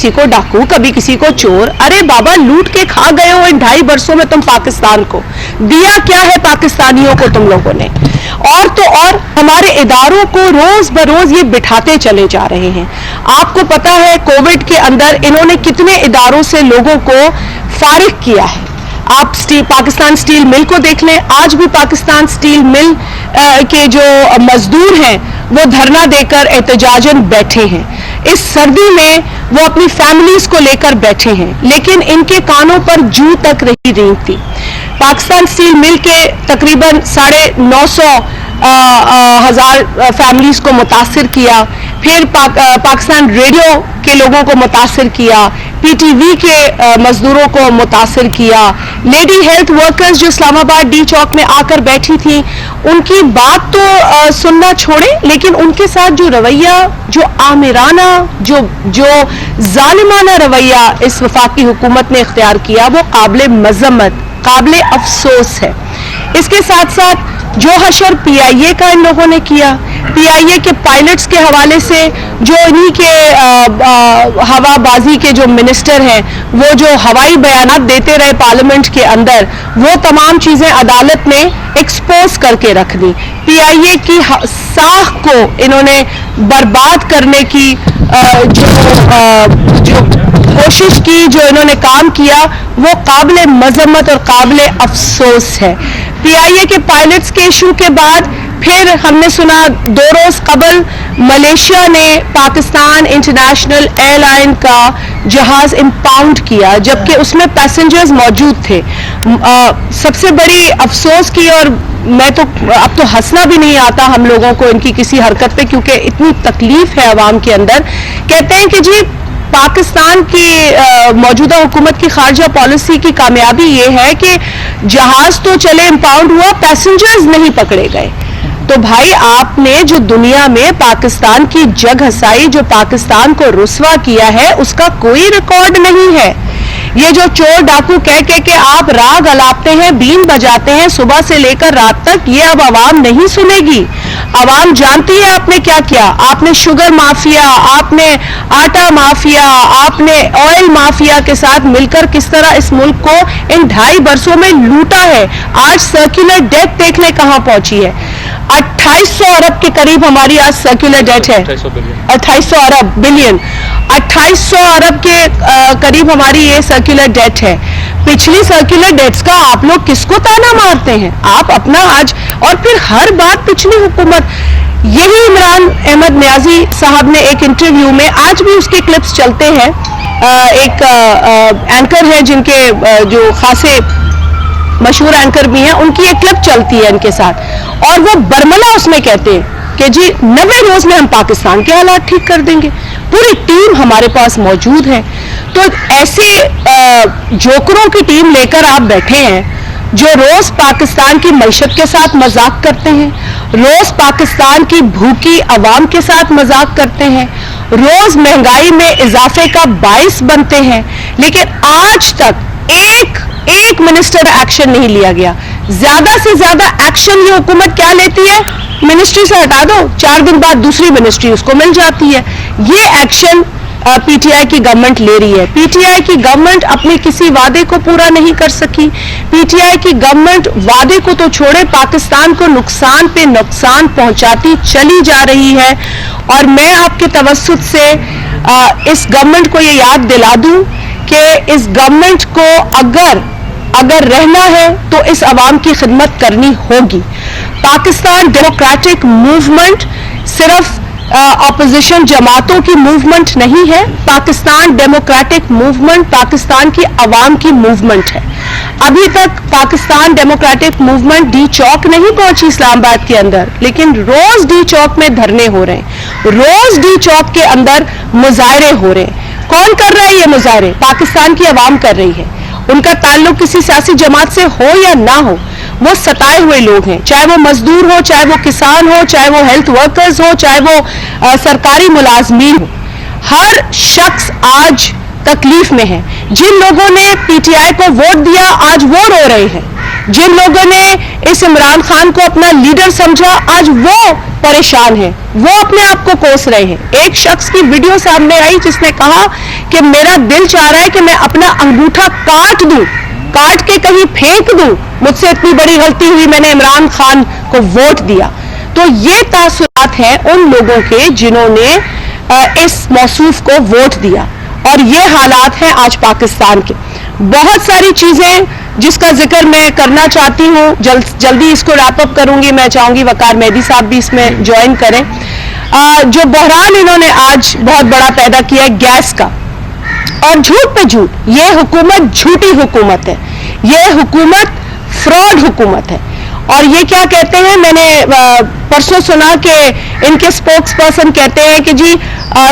किसी को डाकू, कभी किसी को चोर। अरे बाबा, लूट के खा गए हो इन 2.5 वर्षों में तुम पाकिस्तान को। दिया क्या है पाकिस्तानियों को तुम लोगों ने? और तो और हमारे इदारों को रोज बरोज ये बिठाते चले जा रहे हैं। आपको पता है कोविड के अंदर इन्होंने कितने इदारों से लोगों को फारिग किया है। आप पाकिस्तान स्टील मिल को देख लें, आज भी पाकिस्तान स्टील मिल के जो मजदूर हैं वो धरना देकर एहतजाजन बैठे हैं। इस सर्दी में वो अपनी फैमिलीज को लेकर बैठे हैं, लेकिन इनके कानों पर जू तक रही थी। पाकिस्तान स्टील मिल के तकरीबन 950,000 फैमिलीज को मुतासिर किया, फिर पाकिस्तान रेडियो के लोगों को मुतासिर किया, पीटीवी के मजदूरों को मुतासिर किया, लेडी हेल्थ वर्कर्स जो इस्लामाबाद डी चौक में आकर बैठी थी, उनकी बात तो सुनना छोड़े, लेकिन उनके साथ जो रवैया, जो आमिराना, जो जालिमाना रवैया इस वफाकी हुकूमत ने इख्तियार किया, वो काबिल मजम्मत, काबिल अफसोस है। इसके साथ साथ जो हशर पीआईए का इन लोगों ने किया, पीआईए के पायलट्स के हवाले से जो इन्हीं के हवाबाजी के जो मिनिस्टर हैं, वो जो हवाई बयानात देते रहे पार्लियामेंट के अंदर, वो तमाम चीजें अदालत ने एक्सपोज करके रख दी। पीआईए की साख को इन्होंने बर्बाद करने की जो कोशिश की, जो इन्होंने काम किया, वो काबिल मजम्मत और काबिल अफसोस है। पीआईए के पायलट्स के इशू के बाद फिर हमने सुना 2 रोज कबल मलेशिया ने पाकिस्तान इंटरनेशनल एयरलाइन का जहाज इंपाउंड किया, जबकि उसमें पैसेंजर्स मौजूद थे। सबसे बड़ी अफसोस की, और मैं तो अब तो हंसना भी नहीं आता हम लोगों को इनकी किसी हरकत पे, क्योंकि इतनी तकलीफ है अवाम के अंदर। कहते हैं कि जी पाकिस्तान की मौजूदा हुकूमत की खारजा पॉलिसी की कामयाबी ये है कि जहाज तो चले इंपाउंड हुआ, पैसेंजर्स नहीं पकड़े गए। तो भाई, आपने जो दुनिया में पाकिस्तान की जग हसाई, जो पाकिस्तान को रुस्वा किया है, उसका कोई रिकॉर्ड नहीं है। ये जो चोर डाकू कह के आप राग अलापते हैं, बीन बजाते हैं सुबह से लेकर रात तक, ये अब आवाम नहीं सुनेगी। आवाम जानती है आपने क्या किया। आपने शुगर माफिया, आपने आटा माफिया, आपने ऑयल माफिया के साथ मिलकर किस तरह इस मुल्क को इन 2.5 वर्षों में लूटा है। आज सर्कुलर डेट देख ले कहां पहुंची है। 2800 अरब के करीब हमारी आज सर्कुलर डेट है। 2800 अरब बिलियन, 2800 अरब के करीब हमारी ये सर्कुलर डेट है। पिछली सर्कुलर डेट्स का आप लोग किसको ताना मारते हैं? आप अपना आज, और फिर हर बात पिछली हुकूमत। यही इमरान अहमद नियाजी साहब ने एक इंटरव्यू में, आज भी उसके क्लिप्स चलते हैं, एक एंकर है जिनके जो खासे मशहूर एंकर भी हैं, उनकी एक क्लिप चलती है इनके साथ, और वो बरमला उसमें कहते हैं कि जी 90 रोज में हम पाकिस्तान के हालात ठीक कर देंगे, पूरी टीम हमारे पास मौजूद है। तो ऐसे जोकरों की टीम लेकर आप बैठे हैं जो रोज पाकिस्तान की मईशत के साथ मजाक करते हैं, रोज पाकिस्तान की भूखी अवाम के साथ मजाक करते हैं, रोज महंगाई में इजाफे का बाइस बनते हैं, लेकिन आज तक एक मिनिस्टर एक्शन नहीं लिया गया। ज्यादा से ज्यादा एक्शन ये हुकूमत क्या लेती है? मिनिस्ट्री से हटा दो, 4 दिन बाद दूसरी मिनिस्ट्री उसको मिल जाती है। ये एक्शन पीटीआई की गवर्नमेंट ले रही है। पीटीआई की गवर्नमेंट अपने किसी वादे को पूरा नहीं कर सकी। पीटीआई की गवर्नमेंट वादे को तो छोड़े, पाकिस्तान को नुकसान पे नुकसान पहुंचाती चली जा रही है। और मैं आपके तवस्सुत से इस गवर्नमेंट को ये याद दिला दूं कि इस गवर्नमेंट को अगर रहना है तो इस अवाम की खिदमत करनी होगी। पाकिस्तान डेमोक्रेटिक मूवमेंट सिर्फ ऑपोजिशन जमातों की मूवमेंट नहीं है। पाकिस्तान डेमोक्रेटिक मूवमेंट पाकिस्तान की अवाम की मूवमेंट है। अभी तक पाकिस्तान डेमोक्रेटिक मूवमेंट डी चौक नहीं पहुंची इस्लामाबाद के अंदर, लेकिन रोज डी चौक में धरने हो रहे हैं, रोज डी चौक के अंदर मुजाहरे हो रहे हैं। कौन कर रहा है ये मुजाहरे? पाकिस्तान की अवाम कर रही है। उनका ताल्लुक किसी सियासी जमात से हो या ना हो, वो सताए हुए लोग हैं, चाहे वो मजदूर हो, चाहे वो किसान हो, चाहे वो हेल्थ वर्कर्स हो, चाहे वो सरकारी मुलाजमीन हो। हर शख्स आज तकलीफ में है। जिन लोगों ने पीटीआई को वोट दिया आज वो रो रहे हैं, जिन लोगों ने इस इमरान खान को अपना लीडर समझा, आज वो परेशान है, वो अपने आप को कोस रहे हैं। एक शख्स की वीडियो सामने आई जिसने कहा कि मेरा दिल चाह रहा है कि मैं अपना अंगूठा काट दूं, काट के कहीं फेंक दूं, मुझसे इतनी बड़ी गलती हुई, मैंने इमरान खान को वोट दिया। तो ये तासुरात हैं उन लोगों के जिन्होंने इस मौसूफ को वोट दिया, और ये हालात हैं आज पाकिस्तान के। बहुत सारी चीजें जिसका जिक्र मैं करना चाहती हूँ, जल्दी इसको रैप अप करूंगी। मैं चाहूंगी वकार मेहदी साहब भी इसमें ज्वाइन करें। जो बहरान इन्होंने आज बहुत बड़ा पैदा किया है गैस का, और झूठ पे झूठ, ये हुकूमत झूठी हुकूमत है, ये हुकूमत फ्रॉड हुकूमत है। और ये क्या कहते हैं, मैंने परसों सुना कि इनके स्पोक्स पर्सन कहते हैं कि जी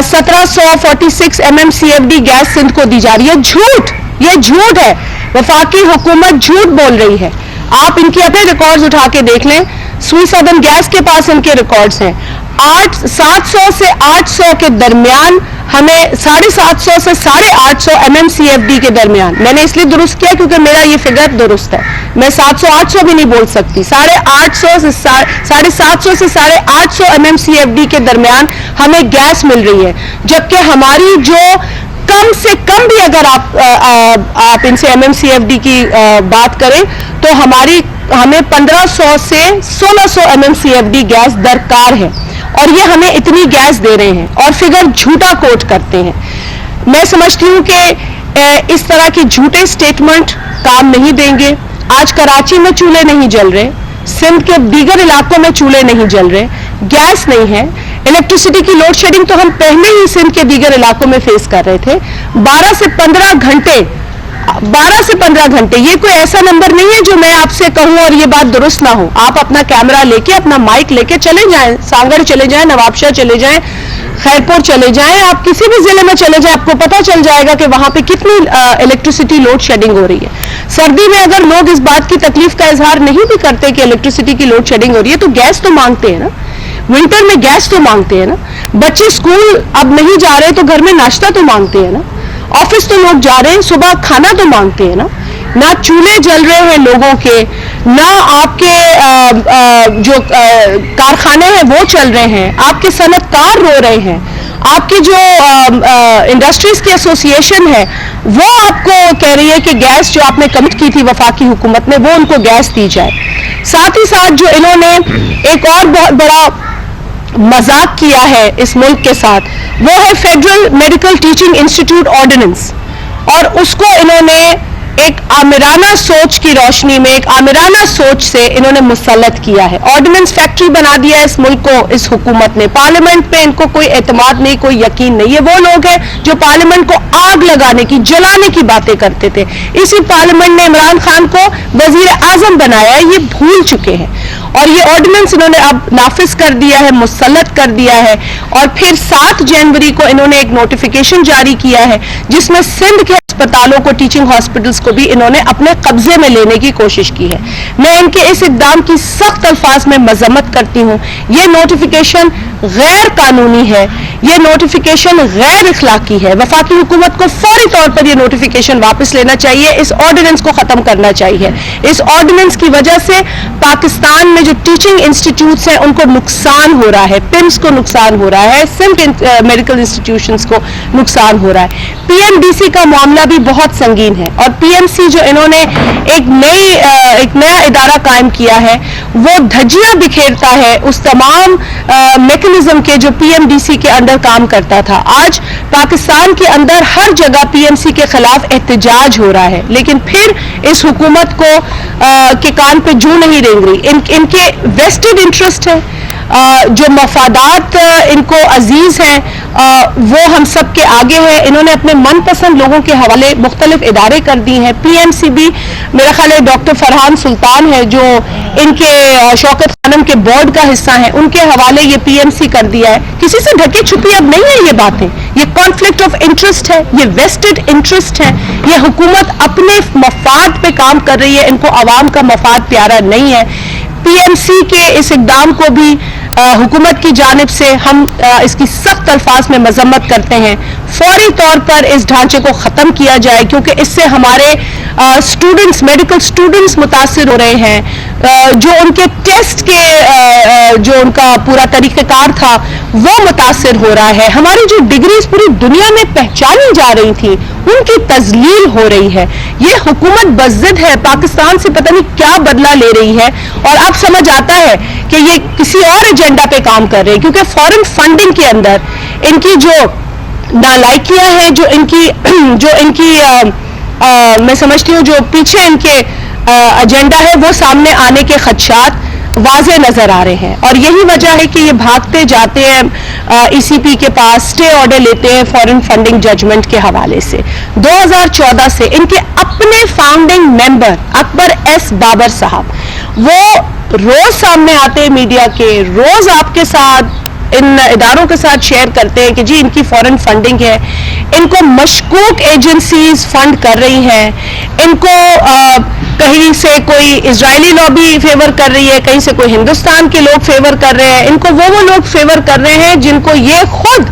1746 MMCFD गैस सिंध को दी जा रही है। झूठ, ये झूठ है, वफाकी हुकूमत झूठ बोल रही है। आप इनके अपने रिकॉर्ड्स उठा के देख लें, सुई सदन गैस के पास इनके रिकॉर्ड्स हैं। 700 से 800 के दरमियान हमें 750 से 850 MMCFD के दरमियान, मैंने इसलिए दुरुस्त किया क्योंकि मेरा ये फिगर दुरुस्त है, मैं 700-800 भी नहीं बोल सकती, 850 से 750 से 850 MMCFD के दरमियान हमें गैस मिल रही है। जबकि हमारी जो कम से कम भी अगर आप इनसे MMCFD की बात करें तो हमें 1500 से 1600 MMCFD गैस दरकार है, और ये हमें इतनी गैस दे रहे हैं और फिगर झूठा कोट करते हैं। मैं समझती हूँ कि इस तरह के झूठे स्टेटमेंट काम नहीं देंगे। आज कराची में चूल्हे नहीं जल रहे, सिंध के दीगर इलाकों में चूल्हे नहीं जल रहे, गैस नहीं है, इलेक्ट्रिसिटी की लोड शेडिंग तो हम पहले ही सिंध के दीगर इलाकों में फेस कर रहे थे। 12 से 15 घंटे, ये कोई ऐसा नंबर नहीं है जो मैं आपसे कहूं और ये बात दुरुस्त ना हो। आप अपना कैमरा लेके, अपना माइक लेके चले जाएं, सांगड़ चले जाएं, नवाबशाह चले जाएं, खैरपुर चले जाएं, आप किसी भी जिले में चले जाएं, आपको पता चल जाएगा कि वहां पे कितनी इलेक्ट्रिसिटी लोड शेडिंग हो रही है। सर्दी में अगर लोग इस बात की तकलीफ का इजहार नहीं भी करते कि इलेक्ट्रिसिटी की लोड शेडिंग हो रही है, तो गैस तो मांगते हैं ना, विंटर में गैस तो मांगते हैं ना, बच्चे स्कूल अब नहीं जा रहे तो घर में नाश्ता तो मांगते हैं ना, ऑफिस तो लोग जा रहे हैं, सुबह खाना तो मांगते हैं ना चूल्हे जल रहे हैं लोगों के, ना आपके जो कारखाने हैं वो चल रहे हैं, आपके सनतकार रो रहे हैं, आपकी जो इंडस्ट्रीज की एसोसिएशन है वो आपको कह रही है कि गैस जो आपने कमिट की थी वफाकी हुकूमत ने, वो उनको गैस दी जाए। साथ ही साथ जो इन्होंने एक और बहुत बड़ा मजाक किया है इस मुल्क के साथ, वो है federal medical teaching institute ordinance, और उसको इन्होंने एक आमिराना सोच की रोशनी में, एक आमिराना सोच से इन्होंने मुसल्लत किया है। ऑर्डिनेंस फैक्ट्री बना दिया है इस मुल्क को इस हुकूमत ने। पार्लियामेंट पे इनको कोई एतमाद नहीं, कोई यकीन नहीं। ये वो लोग हैं जो पार्लियामेंट को आग लगाने की, जलाने की बातें करते थे। इसी पार्लियामेंट ने इमरान खान को वजीर आजम बनाया है, ये भूल चुके हैं। और ये ऑर्डिनेंस इन्होंने अब नाफिज कर दिया है, मुसल्लत कर दिया है, और फिर 7 जनवरी को इन्होंने एक नोटिफिकेशन जारी किया है जिसमें सिंध के अस्पतालों को, टीचिंग हॉस्पिटल्स को भी इन्होंने अपने कब्जे में लेने की कोशिश की है। मैं इनके इस इक़दाम की सख्त अल्फाज में मजम्मत करती हूँ। ये नोटिफिकेशन गैर कानूनी है, ये नोटिफिकेशन गैर इखलाकी है। वफाकी हुकूमत को फौरी तौर पर ये नोटिफिकेशन वापस लेना चाहिए, इस ऑर्डिनेंस को खत्म करना चाहिए। इस ऑर्डिनेंस की वजह से पाकिस्तान में जो टीचिंग इंस्टीट्यूट्स हैं उनको नुकसान हो रहा है, पिम्स को नुकसान हो रहा है, सिंध मेडिकल इंस्टीट्यूशंस को नुकसान हो रहा है। PMDC का मामला भी बहुत संगीन है, और PMC जो इन्होंने एक नया इदारा कायम किया है वो धज्जियां बिखेरता है उस तमाम मैकेनिज्म के जो PMDC के अंदर काम करता था। आज पाकिस्तान के अंदर हर जगह PMC के खिलाफ एहतजाज हो रहा है, लेकिन फिर इस हुकूमत को के कान पे जू नहीं रेंग रही। इनके वेस्टेड इंटरेस्ट है, जो मफादात इनको अजीज हैं वो हम सब के आगे है। इन्होंने अपने मनपसंद लोगों के हवाले मुख्तलिफ इदारे कर दी हैं। PMC भी मेरा ख्याल है डॉक्टर फरहान सुल्तान है जो इनके शौकत खानम के बोर्ड का हिस्सा है, उनके हवाले ये PMC कर दिया है। किसी से ढकी छुपी अब नहीं है ये बातें, ये कॉन्फ्लिक्ट ऑफ इंटरेस्ट है, ये वेस्टेड इंटरेस्ट है। ये हुकूमत अपने मफाद पे काम कर रही है, इनको अवाम का मफाद प्यारा नहीं है। PMC के इस इक़दाम को भी हुकूमत की जानिब से हम इसकी सख्त अल्फाज में मजम्मत करते हैं। فوری طور پر اس ڈھانچے کو ختم کیا جائے, کیونکہ اس سے ہمارے اسٹوڈنٹس, میڈیکل اسٹوڈنٹس متاثر ہو رہے ہیں. جو ان کے ٹیسٹ کے جو ان کا پورا طریقہ کار تھا وہ متاثر ہو رہا ہے. ہماری جو ڈگریز پوری دنیا میں پہچانی جا رہی تھیں ان کی تذلیل ہو رہی ہے. یہ حکومت بضد ہے, پاکستان سے پتہ نہیں کیا بدلہ لے رہی ہے, اور اب سمجھ آتا ہے کہ یہ کسی اور ایجنڈا پہ کام کر رہے ہیں, کیونکہ فارن فنڈنگ کے اندر ان کی جو نالائکیاں ہیں, جو ان کی میں سمجھتی ہوں جو پیچھے ان کے ایجنڈا ہے وہ سامنے آنے کے خدشات واضح نظر آ رہے ہیں. اور یہی وجہ ہے کہ یہ بھاگتے جاتے ہیں ای سی پی کے پاس, اسٹے آرڈر لیتے ہیں فارن فنڈنگ ججمنٹ کے حوالے سے. 2014 سے ان کے اپنے فاؤنڈنگ ممبر اکبر ایس بابر صاحب وہ روز سامنے آتے ہیں میڈیا کے, روز آپ کے ساتھ ان اداروں کے ساتھ شیئر کرتے ہیں کہ جی ان کی فارن فنڈنگ ہے, ان کو مشکوک ایجنسیز فنڈ کر رہی ہیں, ان کو کہیں سے کوئی اسرائیلی لابی فیور کر رہی ہے, کہیں سے کوئی ہندوستان کے لوگ فیور کر رہے ہیں, ان کو وہ لوگ فیور کر رہے ہیں جن کو یہ خود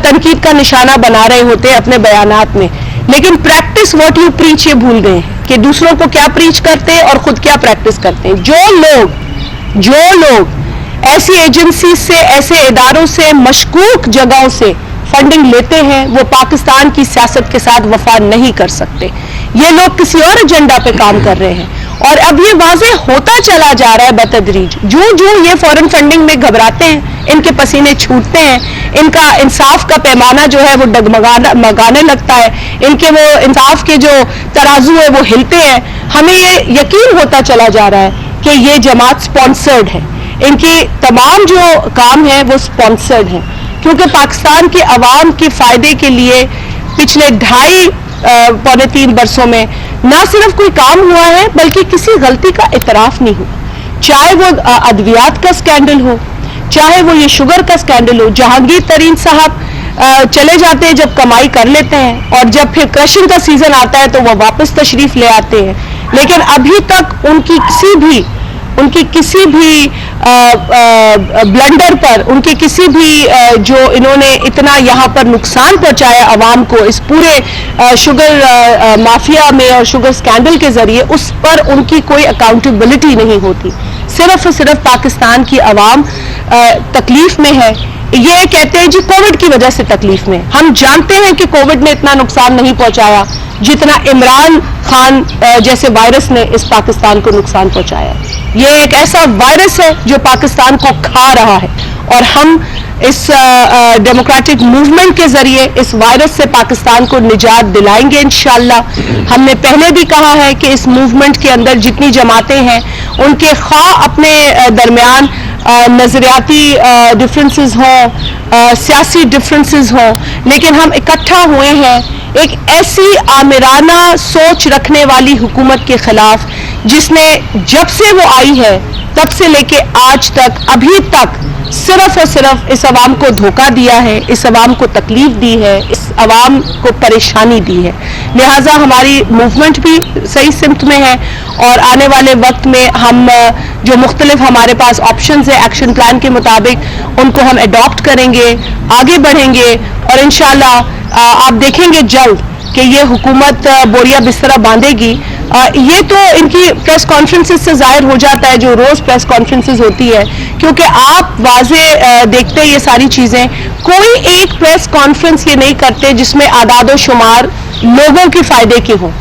تنقید کا نشانہ بنا رہے ہوتے ہیں اپنے بیانات میں. لیکن پریکٹس واٹ یو پریچ یہ بھول گئے ہیں کہ دوسروں کو کیا پریچ کرتے ہیں اور خود کیا پریکٹس کرتے ہیں. جو لوگ ایسی ایجنسی سے, ایسے اداروں سے, مشکوک جگہوں سے فنڈنگ لیتے ہیں وہ پاکستان کی سیاست کے ساتھ وفا نہیں کر سکتے. یہ لوگ کسی اور ایجنڈا پہ کام کر رہے ہیں, اور اب یہ واضح ہوتا چلا جا رہا ہے بتدریج. جو یہ فارن فنڈنگ میں گھبراتے ہیں, ان کے پسینے چھوٹتے ہیں, ان کا انصاف کا پیمانہ جو ہے وہ ڈگمگانے لگتا ہے, ان کے وہ انصاف کے جو ترازو ہے وہ ہلتے ہیں. ہمیں یہ یقین ہوتا چلا جا رہا ہے کہ یہ جماعت سپانسرڈ ہے, ان کی تمام جو کام ہیں وہ سپانسرڈ ہیں, کیونکہ پاکستان کے عوام کے فائدے کے لیے پچھلے 2.5-3 برسوں میں نہ صرف کوئی کام ہوا ہے بلکہ کسی غلطی کا اعتراف نہیں ہوا. چاہے وہ ادویات کا سکینڈل ہو, چاہے وہ یہ شوگر کا سکینڈل ہو. جہانگیر ترین صاحب چلے جاتے ہیں جب کمائی کر لیتے ہیں, اور جب پھر کرشنگ کا سیزن آتا ہے تو وہ واپس تشریف لے آتے ہیں, لیکن ابھی تک ان کی کسی بھی بلنڈر پر, ان کی کسی بھی جو انہوں نے اتنا یہاں پر نقصان پہنچایا عوام کو اس پورے شوگر مافیا میں اور شوگر سکینڈل کے ذریعے, اس پر ان کی کوئی اکاؤنٹیبلٹی نہیں ہوتی. صرف اور صرف پاکستان کی عوام تکلیف میں ہے. یہ کہتے ہیں جی کووڈ کی وجہ سے تکلیف میں. ہم جانتے ہیں کہ کووڈ نے اتنا نقصان نہیں پہنچایا جتنا عمران خان جیسے وائرس نے اس پاکستان کو نقصان پہنچایا. یہ ایک ایسا وائرس ہے جو پاکستان کو کھا رہا ہے, اور ہم اس ڈیموکریٹک موومنٹ کے ذریعے اس وائرس سے پاکستان کو نجات دلائیں گے انشاءاللہ. ہم نے پہلے بھی کہا ہے کہ اس موومنٹ کے اندر جتنی جماعتیں ہیں ان کے خواہ اپنے درمیان نظریاتی ڈفرینسز ہوں, سیاسی ڈفرینسز ہوں, لیکن ہم اکٹھا ہوئے ہیں ایک ایسی آمرانہ سوچ رکھنے والی حکومت کے خلاف جس نے جب سے وہ آئی ہے تب سے لے کے آج تک ابھی تک صرف اور صرف اس عوام کو دھوکہ دیا ہے, اس عوام کو تکلیف دی ہے, اس عوام کو پریشانی دی ہے. لہٰذا ہماری موومنٹ بھی صحیح سمت میں ہے, اور آنے والے وقت میں ہم جو مختلف ہمارے پاس آپشنز ہیں ایکشن پلان کے مطابق ان کو ہم اڈاپٹ کریں گے, آگے بڑھیں گے, اور انشاءاللہ آپ دیکھیں گے جلد کہ یہ حکومت بوریا بسترا باندھے گی. یہ تو ان کی پریس کانفرنسز سے ظاہر ہو جاتا ہے جو روز پریس کانفرنسز ہوتی ہے, کیونکہ آپ واضح دیکھتے ہیں یہ ساری چیزیں. کوئی ایک پریس کانفرنس یہ نہیں کرتے جس میں اعداد و شمار لوگوں کے فائدے کے ہوں,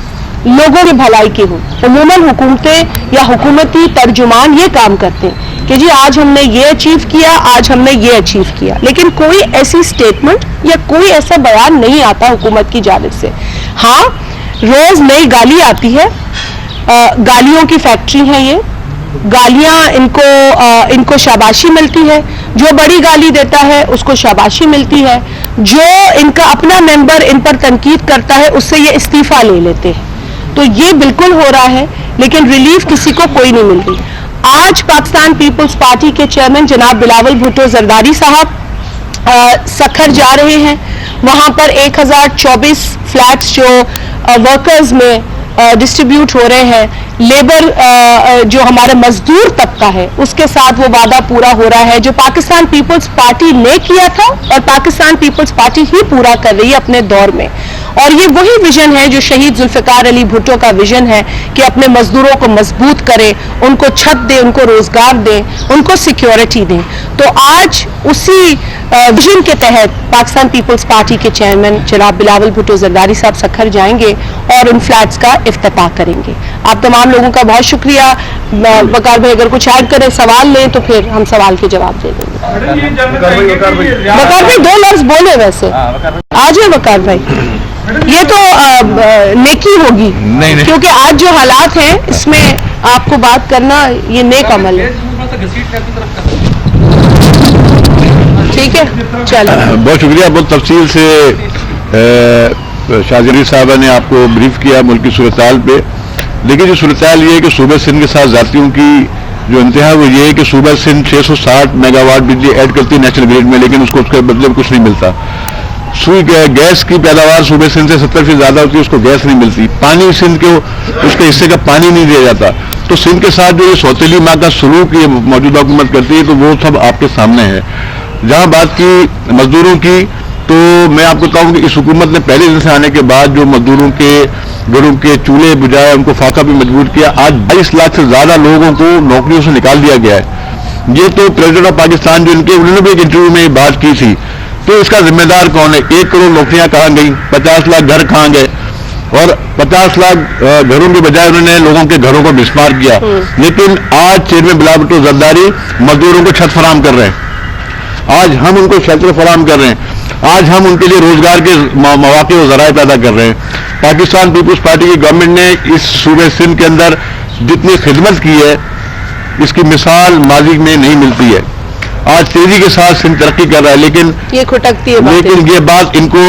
لوگوں کی بھلائی کے ہوں. عموماً حکومتیں یا حکومتی ترجمان یہ کام کرتے ہیں کہ جی آج ہم نے یہ اچیو کیا, آج ہم نے یہ اچیو کیا, لیکن کوئی ایسی سٹیٹمنٹ یا کوئی ایسا بیان نہیں آتا حکومت کی جانب سے. ہاں روز نئی گالی آتی ہے, گالیوں کی فیکٹری ہے یہ, گالیاں ان کو شاباشی ملتی ہے, جو بڑی گالی دیتا ہے اس کو شاباشی ملتی ہے, جو ان کا اپنا ممبر ان پر تنقید کرتا ہے اس سے یہ استعفیٰ لے لیتے ہیں. تو یہ بالکل ہو رہا ہے, لیکن ریلیف کسی کو کوئی نہیں مل رہی. آج پاکستان پیپلز پارٹی کے چیئرمین جناب بلاول بھٹو زرداری صاحب سکھر جا رہے ہیں, وہاں پر 1024 فلیٹس جو ورکرز میں ڈسٹریبیوٹ ہو رہے ہیں. لیبر جو ہمارا مزدور طبقہ ہے اس کے ساتھ وہ وعدہ پورا ہو رہا ہے جو پاکستان پیپلز پارٹی نے کیا تھا اور پاکستان پیپلز پارٹی ہی پورا کر رہی ہے اپنے دور میں. اور یہ وہی ویژن ہے جو شہید ذوالفقار علی بھٹو کا ویژن ہے کہ اپنے مزدوروں کو مضبوط کرے, ان کو چھت دے, ان کو روزگار دے, ان کو سیکیورٹی دیں. تو آج اسی ویژن کے تحت پاکستان پیپلز پارٹی کے چیئرمین جناب بلاول بھٹو زرداری صاحب سکھر جائیں گے اور ان فلیٹس کا افتتاح کریں گے. آپ تمام لوگوں کا بہت شکریہ. وقار بھائی اگر کچھ ایڈ کریں, سوال لیں تو پھر ہم سوال کے جواب دے دیں گے. وقار بھائی 2 لفظ بولے ویسے آ جائیں وقار بھائی. یہ تو نیکی ہوگی کیونکہ آج جو حالات ہیں اس میں آپ کو بات کرنا یہ نیک عمل ہے. ٹھیک ہے, چلو بہت شکریہ. بہت تفصیل سے شاہجری صاحبہ نے آپ کو بریف کیا ملک کی صورتحال پہ. لیکن جو صورتحال یہ ہے کہ صوبہ سندھ کے ساتھ ذاتیوں کی جو انتہا وہ یہ ہے کہ صوبہ سندھ 660 میگا واٹ بجلی ایڈ کرتی ہے نیشنل گریڈ میں, لیکن اس کو اس کے بدلے میں کچھ نہیں ملتا. گیس کی پیداوار صوبہ سندھ سے 70% زیادہ ہوتی ہے, اس کو گیس نہیں ملتی. پانی سندھ کو اس کے حصے کا پانی نہیں دیا جاتا. تو سندھ کے ساتھ جو یہ سوتیلی ماں کا سلوک یہ موجودہ حکومت کرتی ہے تو وہ سب آپ کے سامنے ہے. جہاں بات کی مزدوروں کی تو میں آپ کو بتاؤں کہ اس حکومت نے پہلے دن سے آنے کے بعد جو مزدوروں کے گھروں کے چولہے بجائے ان کو فاقہ بھی مجبور کیا. آج 22 لاکھ سے زیادہ لوگوں کو نوکریوں سے نکال دیا گیا ہے. یہ تو پریزیڈنٹ آف پاکستان جو انہوں نے بھی ایک انٹرویو میں بات کی تھی. تو اس کا ذمہ دار کون ہے؟ 1 کروڑ نوکریاں کہاں گئیں, 50 لاکھ گھر کہاں گئے, اور 50 لاکھ گھروں کے بجائے انہوں نے لوگوں کے گھروں کو مسمار کیا. لیکن آج چیئرمین بلاول بھٹو زرداری مزدوروں کو چھت فراہم کر رہے ہیں. آج ہم ان کو شیلٹر فراہم کر رہے ہیں. آج ہم ان کے لیے روزگار کے مواقع و ذرائع پیدا کر رہے ہیں. پاکستان پیپلز پارٹی کی گورنمنٹ نے اس صوبے سندھ کے اندر جتنی خدمت کی ہے اس کی مثال ماضی میں نہیں ملتی ہے. آج تیزی کے ساتھ سندھ ترقی کر رہا ہے, لیکن یہ بات ان کو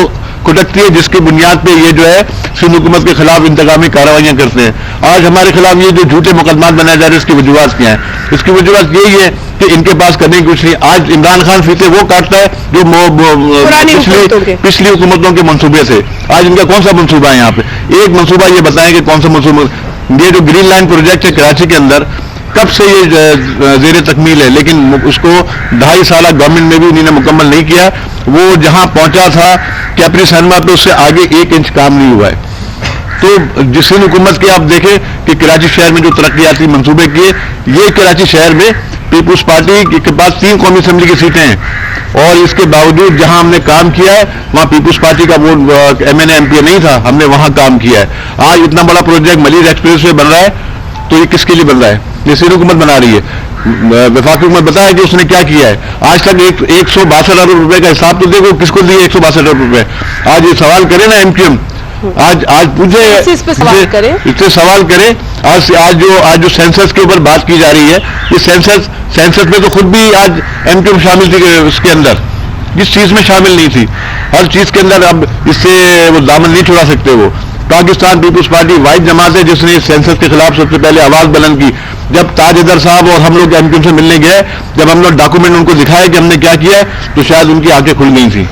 کھٹکتی ہے جس کی بنیاد پہ یہ جو ہے سندھ حکومت کے خلاف انتقامی کارروائیاں کرتے ہیں. آج ہمارے خلاف یہ جو جھوٹے مقدمات بنائے جا رہے ہیں اس کی وجوہات کیا ہیں؟ اس کی وجوہات یہی ہے کہ ان کے پاس کرنے کی کچھ نہیں. آج عمران خان فیتے وہ کاٹتا ہے جو پچھلی حکومتوں کے منصوبے تھے. آج ان کا کون سا منصوبہ ہے یہاں پہ؟ ایک منصوبہ یہ بتائیں کہ کون سا منصوبہ. یہ جو گرین لائن پروجیکٹ ہے کراچی کے اندر کب سے یہ زیر تکمیل ہے, لیکن اس کو 2.5 سالہ گورنمنٹ میں بھی انہوں نے مکمل نہیں کیا. وہ جہاں پہنچا تھا کیپری سینما پہ اس سے آگے 1 انچ کام نہیں ہوا ہے. تو جس حکومت کے آپ دیکھیں کہ کراچی شہر میں جو ترقیاتی منصوبے کیے, یہ کراچی شہر میں پیپلز پارٹی کے پاس 3 قومی اسمبلی کی سیٹیں ہیں, اور اس کے باوجود جہاں ہم نے کام کیا ہے وہاں پیپلز پارٹی کا وہ MNA نہیں تھا, ہم نے وہاں کام کیا ہے. آج اتنا بڑا پروجیکٹ ملیح ایکسپریس وے بن رہا ہے تو یہ کس کے لیے بن رہا ہے؟ یہ سندھ حکومت بنا رہی ہے. وفاقی حکومت بتایا کہ اس نے کیا کیا ہے. آج تک 162 ارب روپے کا حساب تو دیکھو کس کو دیے 162 ارب روپے. آج یہ سوال کرے نا MQM, آج پوچھے اس سے سوال کرے. آج جو سینسس کے اوپر بات کی جا رہی ہے, یہ سینسس میں تو خود بھی آج MQM شامل تھی اس کے اندر, جس چیز میں شامل نہیں تھی. ہر چیز کے اندر اب اس سے وہ دامن نہیں چھڑا سکتے. وہ پاکستان پیپلز پارٹی واحد جماعت ہے جس نے سینسس کے خلاف سب سے پہلے آواز بلند کی. جب تاجدر صاحب اور ہم لوگ MQM سے ملنے گئے, جب ہم لوگ ڈاکومنٹ ان کو دکھائے کہ ہم نے کیا کیا ہے, تو شاید ان کی آنکھیں کھل گئی تھیں.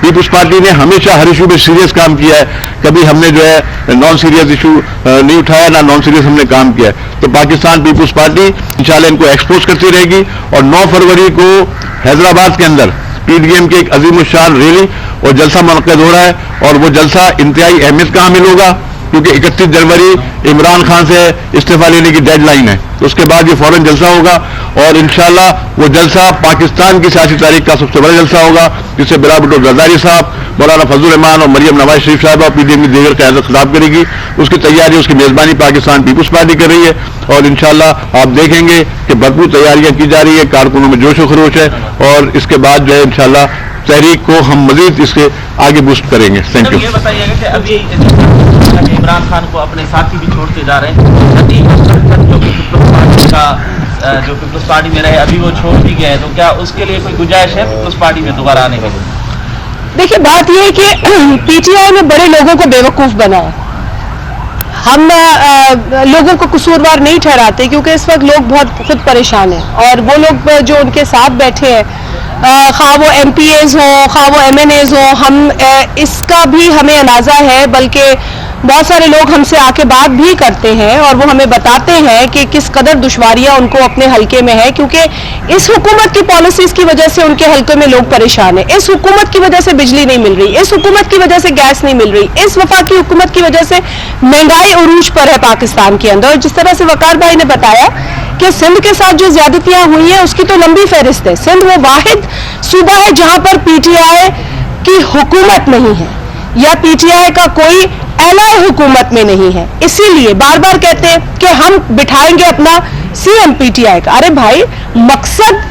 پیپلز پارٹی نے ہمیشہ ہر ایشو پہ سیریس کام کیا ہے, کبھی ہم نے جو ہے نان سیریس ایشو نہیں اٹھایا, نہ نان سیریس ہم نے کام کیا ہے. تو پاکستان پیپلز پارٹی انشاءاللہ ان کو ایکسپوز کرتی رہے گی. اور 9 فروری کو حیدرآباد کے اندر PDM کے ایک عظیم الشان ریلی اور جلسہ منعقد ہو رہا ہے, اور وہ جلسہ انتہائی اہمیت کا حامل ہوگا کیونکہ 31 جنوری عمران خان سے استعفیٰ لینے کی ڈیڈ لائن ہے. اس کے بعد یہ فوراً جلسہ ہوگا, اور انشاءاللہ وہ جلسہ پاکستان کی سیاسی تاریخ کا سب سے بڑا جلسہ ہوگا, جس سے بلاول بھٹو زرداری صاحب, مولانا فضل الرحمان اور مریم نواز شریف صاحبہ PDM کی دیگر قیادت خطاب کرے گی. اس کی تیاری, اس کی میزبانی پاکستان پیپلز پارٹی کر رہی ہے, اور انشاءاللہ آپ دیکھیں گے کہ بھرپور تیاریاں کی جا رہی ہے, کارکنوں میں جوش و خروش ہے, اور اس کے بعد جو ہے انشاءاللہ تحریک کو ہم مزید اس کے آگے بوسٹ کریں گے. Thank you. یہ بتائیے گا کہ ابھی عمران خان کو اپنے ساتھی بھی چھوڑتے جا رہے ہیں, جو پیپلز پارٹی کا جو پیپلز پارٹی میں رہے ابھی وہ چھوڑ بھی گئے ہیں, تو کیا اس کے لیے کوئی گنجائش ہے پیپلز پارٹی میں دوبارہ آنے کی؟ دیکھیے بات یہ ہے کہ PTI نے بڑے لوگوں کو بیوقوف بنایا. ہم لوگوں کو قصوروار نہیں ٹھہراتے کیونکہ اس وقت لوگ بہت خود پریشان ہیں, اور وہ لوگ جو ان کے ساتھ بیٹھے ہیں, خواہ وہ MPAs ہوں خواہ وہ MNAs ہوں, ہم اس کا بھی ہمیں اندازہ ہے. بلکہ बहुत सारे लोग हमसे आके बात भी करते हैं और वो हमें बताते हैं कि किस कदर दुश्वारियां उनको अपने हलके में है, क्योंकि इस हुकूमत की पॉलिसीज की वजह से उनके हलके में लोग परेशान हैं। इस हुकूमत की वजह से बिजली नहीं मिल रही, इस हुकूमत की वजह से गैस नहीं मिल रही, इस वफाकी हुकूमत की वजह से महंगाई उरूज पर है पाकिस्तान के अंदर। और जिस तरह से वकार भाई ने बताया कि सिंध के साथ जो ज्यादतियां हुई हैं उसकी तो लंबी फहरिस्त है। सिंध वो वाहिद सूबा है जहां पर पीटीआई की हुकूमत नहीं है या पीटीआई का कोई एलाय हुकूमत में नहीं है, इसीलिए बार बार कहते हैं कि हम बिठाएंगे अपना सीएम पीटीआई का। अरे भाई, मकसद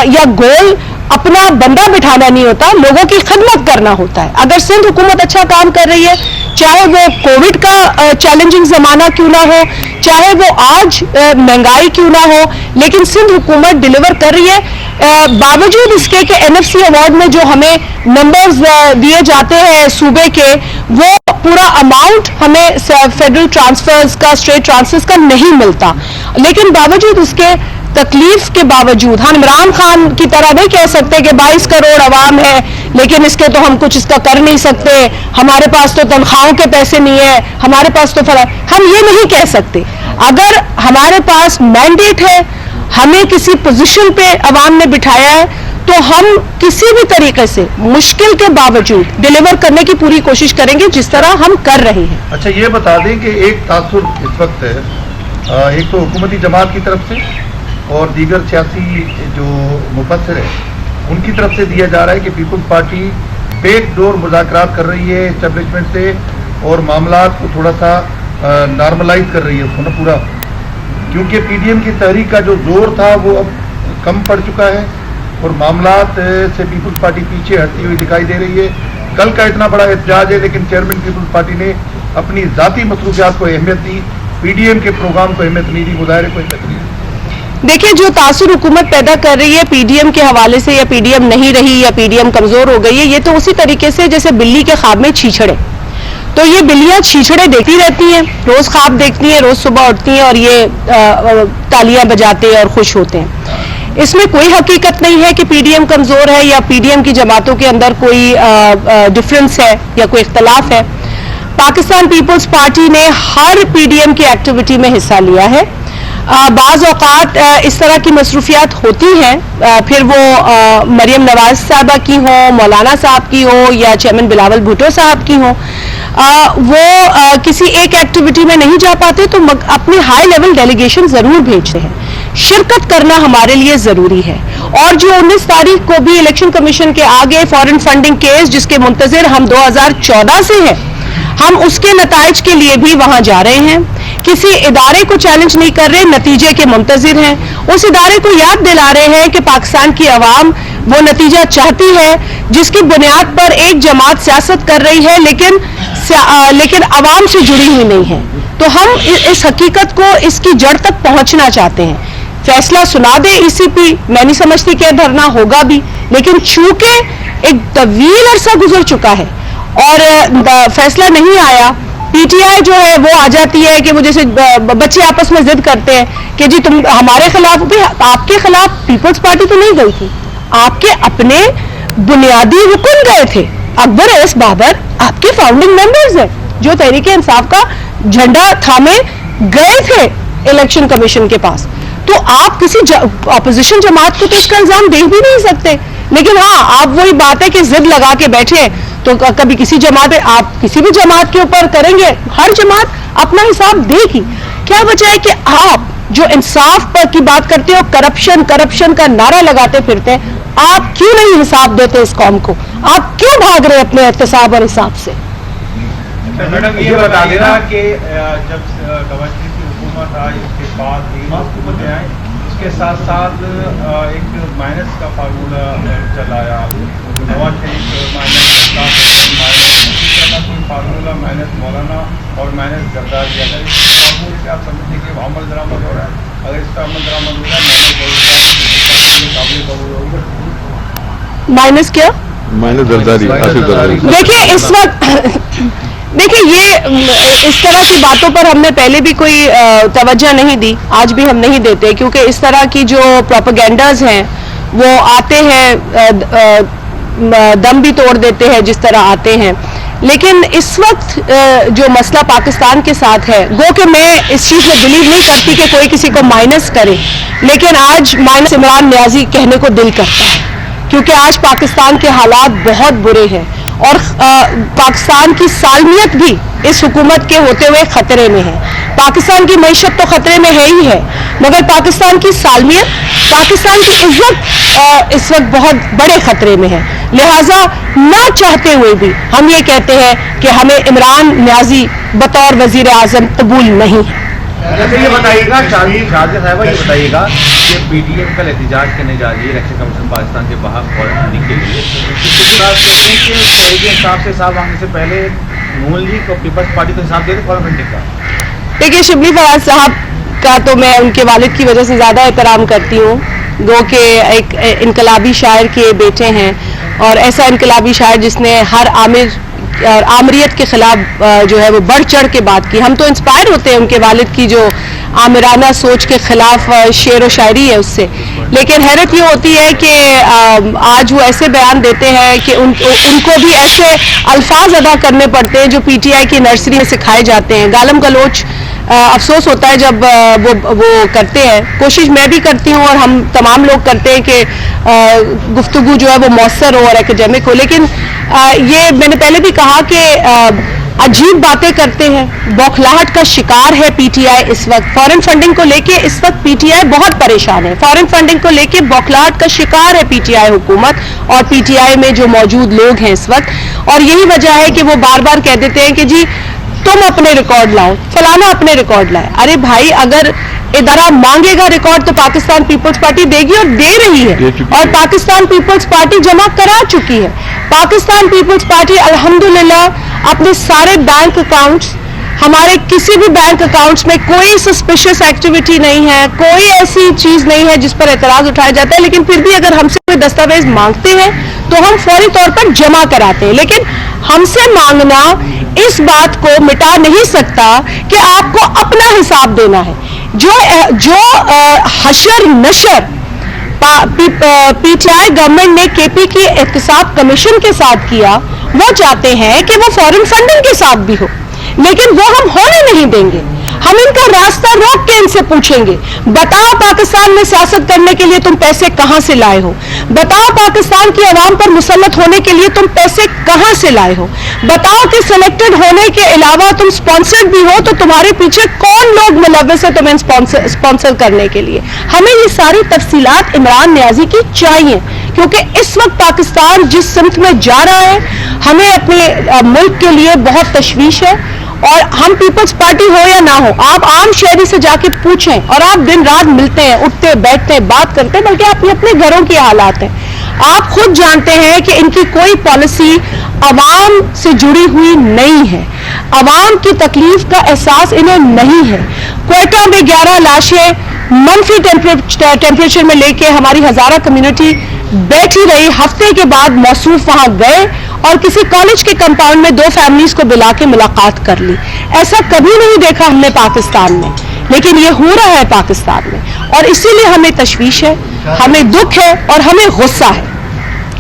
या गोल अपना बंदा बिठाना नहीं होता, लोगों की खिदमत करना होता है। अगर सिंध हुकूमत अच्छा काम कर रही है, चाहे वो कोविड का चैलेंजिंग जमाना क्यों ना हो, चाहे वो आज महंगाई क्यों ना हो, लेकिन सिंध हुकूमत डिलीवर कर रही है। बावजूद इसके कि एनएफसी अवार्ड में जो हमें नंबर्स दिए जाते हैं सूबे के, वो पूरा अमाउंट हमें फेडरल ट्रांसफर्स का, स्टेट ट्रांसफर्स का नहीं मिलता। लेकिन बावजूद उसके तकलीफ के बावजूद हम इमरान खान की तरह नहीं कह सकते कि 22 करोड़ अवाम है लेकिन इसके तो हम कुछ इसका कर नहीं सकते, हमारे पास तो तनख्वाहों के पैसे नहीं है, हमारे पास तो फला, हम ये नहीं कह सकते। अगर हमारे पास मैंडेट है, हमें किसी पोजीशन पे अवाम ने बिठाया है, तो हम किसी भी तरीके से मुश्किल के बावजूद डिलीवर करने की पूरी कोशिश करेंगे जिस तरह हम कर रहे हैं। अच्छा, ये बता दें कि एक तासुर इस वक्त है, एक तो हुकूमती जमात की तरफ से और दीगर सियासी जो मुफस्सिर है उनकी तरफ से दिया जा रहा है कि पीपल्स पार्टी बैक डोर मुज़ाकरात कर रही है एस्टेब्लिशमेंट से और मामलात को थोड़ा सा नॉर्मलाइज कर रही है उसको ना पूरा, क्योंकि पीडीएम की तहरीक का जो जोर था वो अब कम पड़ चुका है और मामलात से पीपल्स पार्टी पीछे हटती हुई दिखाई दे रही है। कल का इतना बड़ा एहतजाज है लेकिन चेयरमैन पीपल्स पार्टी ने अपनी ज़ाती मसरूफियात को अहमियत दी, पीडीएम के प्रोग्राम को अहमियत नहीं दी, मुजाहरे को अहमियत नहीं दी। देखिए, जो तासुर हुकूमत पैदा कर रही है पीडीएम के हवाले से, या पीडीएम नहीं रही या पीडीएम कमजोर हो गई है, ये तो उसी तरीके से जैसे बिल्ली के ख्वाब में छीछड़े। तो ये बिल्लियां छीछड़े देखती रहती हैं, रोज ख्वाब देखती हैं, रोज सुबह उठती हैं और ये तालियां बजाते हैं और खुश होते हैं। इसमें कोई हकीकत नहीं है कि पीडीएम कमजोर है या पीडीएम की जमातों के अंदर कोई डिफरेंस है या कोई इख्तलाफ है। पाकिस्तान पीपल्स पार्टी ने हर पीडीएम की एक्टिविटी में हिस्सा लिया है। बाज़ औक़ात इस तरह की मसरूफियात होती हैं, फिर वो मरियम नवाज साहबा की हो, मौलाना साहब की हो या चेयरमैन बिलावल भुट्टो साहब की हो, वो किसी एक एक्टिविटी में नहीं जा पाते तो अपने हाई लेवल डेलीगेशन ज़रूर भेजते हैं। शिरकत करना हमारे लिए ज़रूरी है। और जो 19 तारीख को भी इलेक्शन कमीशन के आगे फॉरेन फंडिंग केस जिसके मुंतज़िर हम 2014 से हैं, हम उसके नताइज के लिए भी वहां जा रहे हैं। किसी इदारे को चैलेंज नहीं कर रहे, नतीजे के मुंतजिर हैं। उस इदारे को याद दिला रहे हैं कि पाकिस्तान की आवाम वो नतीजा चाहती है जिसकी बुनियाद पर एक जमात सियासत कर रही है लेकिन आवाम से जुड़ी हुई नहीं है। तो हम इस हकीकत को, इसकी जड़ तक पहुंचना चाहते हैं। फैसला सुना दे ईसीपी, मैं नहीं समझती कि धरना होगा भी, लेकिन चूंकि एक तवील अरसा गुजर चुका है और फैसला नहीं आया, पीटीआई जो है वो आ जाती है कि वो जैसे बच्चे आपस में जिद करते हैं कि जी तुम हमारे खिलाफ, आपके खिलाफ पीपल्स पार्टी तो नहीं गई थी, आपके अपने बुनियादी रुकन गए थे। अकबर एस बाबर आपके फाउंडिंग मेंबर्स हैं जो तहरीक इंसाफ का झंडा थामे गए थे इलेक्शन कमीशन के पास। तो आप किसी अपोजिशन जमात को तो इसका इल्जाम दे भी नहीं सकते। लेकिन हाँ, आप वही बात है कि जिद लगा के बैठे तो कभी किसी जमात, आप किसी भी जमात के ऊपर करेंगे, हर जमात अपना हिसाब देगी। क्या वजह है कि आप जो इंसाफ पर की बात करते हो, करप्शन का नारा लगाते फिरते हैं, आप क्यों नहीं हिसाब देते इस कौम को? आप क्यों भाग रहे अपने एहतसाब और हिसाब से? मैडम, ये बता देना कि जब गवर्नर की हुकूमत आई उसके बाद हुकूमतें आई, उसके साथ साथ एक माइनस का फार्मूला चलाया, Nawaz Sharif minus formula minus मौलाना और माइनस जरदारी। अगर इस फार्मूले से आप समझते कि अमल दरामद हो रहा है, अगर इसका अमल दरामद हो रहा है माइनस क्या? माइनस जरदारी। देखिए इस वक्त देखिए ये इस तरह की बातों पर हमने पहले भी कोई तवज्जो नहीं दी, आज भी हम नहीं देते, क्योंकि इस तरह की जो प्रोपेगेंडाज हैं वो आते हैं, दम भी तोड़ देते हैं जिस तरह आते हैं। लेकिन इस वक्त जो मसला पाकिस्तान के साथ है, गो कि मैं इस चीज़ में बिलीव नहीं करती कि कोई किसी को माइनस करे, लेकिन आज माइनस इमरान नियाजी कहने को दिल करता है, क्योंकि आज पाकिस्तान के हालात बहुत बुरे हैं और पाकिस्तान की सालमियत भी इस हुकूमत के होते हुए खतरे में है। पाकिस्तान की मईशत तो खतरे में है ही है, मगर पाकिस्तान की सालमियत, पाकिस्तान की इज्जत इस वक्त बहुत बड़े खतरे में है। लिहाजा ना चाहते हुए भी हम ये कहते हैं कि हमें इमरान नियाजी बतौर वजीर आजम कबूल नहीं है। जैसे ये बताइएगा शाजिया साहिबा, ये बताइएगा कि पीटीएम कल एहतजाज करने जा रही है इलेक्शन कमीशन पाकिस्तान के बाहर फॉरेन फंडिंग के लिए, कुछ बात कहते हैं कि तहरीक इंसाफ से हिसाब मांगने से पहले नून लीग और पीपल्स पार्टी को हिसाब दे दे फॉरेन फंडिंग का। देखिए, शिबली फवाद साहब का तो मैं उनके वालिद की वजह से ज़्यादा एहतराम करती हूँ, गो के एक इनकलाबी शायर के बेटे हैं और ऐसा इनकलाबी शायर जिसने हर आमिर और आमरीत के खिलाफ जो है वो बढ़ चढ़ के बात की। हम तो इंस्पायर होते हैं उनके वालिद की जो आमिराना सोच के खिलाफ शेर व शायरी है उससे, लेकिन हैरत ये होती है कि आज वो ऐसे बयान देते हैं कि उनको भी ऐसे अल्फाज अदा करने पड़ते हैं जो पीटीआई की नर्सरी में सिखाए जाते हैं। गालम गलोच अफसोस होता है जब वो करते हैं। कोशिश मैं भी करती हूँ और हम तमाम लोग करते हैं कि गुफ्तगू जो है वो मौसर हो और एकेडमिक हो, लेकिन ये मैंने पहले भी कहा कि अजीब बातें करते हैं, बौखलाहट का शिकार है पीटीआई इस वक्त। फॉरेन फंडिंग को लेके इस वक्त पीटीआई बहुत परेशान है, फॉरेन फंडिंग को लेके बौखलाहट का शिकार है पीटीआई हुकूमत और पीटीआई में जो मौजूद लोग हैं इस वक्त, और यही वजह है कि वो बार बार कह देते हैं कि जी तुम अपने रिकॉर्ड लाओ, फलाना अपने रिकॉर्ड लाए। अरे भाई, अगर इदारा मांगेगा रिकॉर्ड तो पाकिस्तान पीपल्स पार्टी देगी और दे रही है, और पाकिस्तान पीपल्स पार्टी जमा करा चुकी है। पाकिस्तान पीपल्स पार्टी अल्हम्दुलिल्लाह अपने सारे बैंक अकाउंट्स, हमारे किसी भी बैंक अकाउंट्स में कोई सस्पिशियस एक्टिविटी नहीं है, कोई ऐसी चीज नहीं है जिस पर एतराज उठाया जाता है, लेकिन फिर भी अगर हमसे कोई दस्तावेज मांगते हैं तो हम फौरी तौर पर जमा कराते हैं। लेकिन हमसे मांगना इस बात को मिटा नहीं सकता कि आपको अपना हिसाब देना है। जो हशर नशर पीटीआई गवर्नमेंट ने केपी की एहतसाब कमीशन के साथ किया, वो चाहते हैं कि वो फॉरेन फंडिंग के साथ भी हो, लेकिन वो हम होने नहीं देंगे। हम इनका रास्ता रोक के इनसे पूछेंगे, बताओ पाकिस्तान में सियासत करने के लिए तुम पैसे कहां से लाए हो, बताओ पाकिस्तान की आवाम पर मुसल्लत होने के लिए तुम पैसे कहां से लाए हो, बताओ कि सिलेक्टेड होने के अलावा तुम स्पॉन्सर्ड भी हो तो तुम्हारे पीछे कौन लोग मुलव्वस है तुम्हें स्पॉन्सर करने के लिए। हमें ये सारी तफसीलात इमरान नियाजी की चाहिए, क्योंकि इस वक्त पाकिस्तान जिस सिमत में जा रहा है, हमें अपने मुल्क के लिए बहुत तशवीश है। और हम पीपल्स पार्टी हो या ना हो, आप आम शहरी से जाके पूछें, और आप दिन रात मिलते हैं, उठते बैठते हैं, बात करते हैं, बल्कि अपने अपने घरों की हालात हैं। आप खुद जानते हैं कि इनकी कोई पॉलिसी अवाम से जुड़ी हुई नहीं है, अवाम की तकलीफ का एहसास इन्हें नहीं है। क्वेटा में 11 लाशें मनफी टेम्परेचर में लेके हमारी हजारा कम्युनिटी बैठी रही, हफ्ते के बाद मौसूफ वहां गए और किसी कॉलेज के कंपाउंड में 2 फैमिलीज को बुला के मुलाकात कर ली। ऐसा कभी नहीं देखा हमने पाकिस्तान में, लेकिन ये हो रहा है पाकिस्तान में, और इसीलिए हमें तशवीश है, हमें दुख है और हमें गुस्सा है।